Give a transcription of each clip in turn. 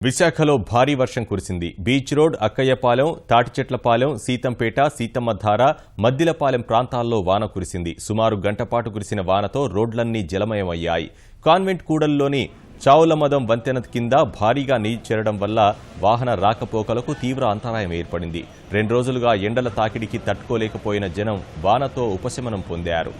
విశాఖలో భారీ వర్షం కురిసింది. బీచ్ రోడ్, అక్కయ్యపాలెం, తాటిచెట్లపాలెం, సీతంపేట, సీతమ్మధార, మద్దిలపాలెం ప్రాంతాల్లో వాన కురిసింది. సుమారు గంటపాటు కురిసిన వానతో రోడ్లన్నీ జలమయమయ్యాయి. కాన్వెంట్ కూడలిలోని చావులమదం వంతెన కింద భారీగా నీరు చేరడం వల్ల వాహన రాకపోకలకు తీవ్ర అంతరాయం ఏర్పడింది. 2 రోజులుగా ఎండల తాకిడికి తట్టుకోలేకపోయిన జనం వానతో ఉపశమనం పొందారు.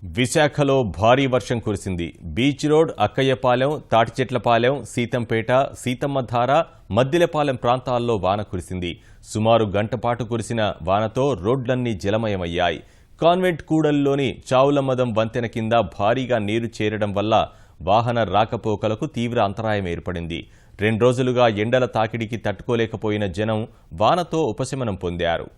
విశాఖలో భారీ వర్షం కురిసింది. బీచ్ రోడ్, అక్కయ్యపాలెం, తాటిచెట్లపాలెం, సీతంపేట, సీతమ్మధార, మద్దిలపాలెం ప్రాంతాల్లో వాన కురిసింది. సుమారు గంటపాటు కురిసిన వానతో రోడ్లన్నీ జలమయమయ్యాయి. కాన్వెంట్ కూడలిలోని చావులమదం వంతెన కింద భారీగా నీరు చేరడం వల్ల వాహన రాకపోకలకు తీవ్ర అంతరాయం ఏర్పడింది. 2 రోజులుగా ఎండల తాకిడికి తట్టుకోలేకపోయిన జనం వానతో ఉపశమనం పొందారు.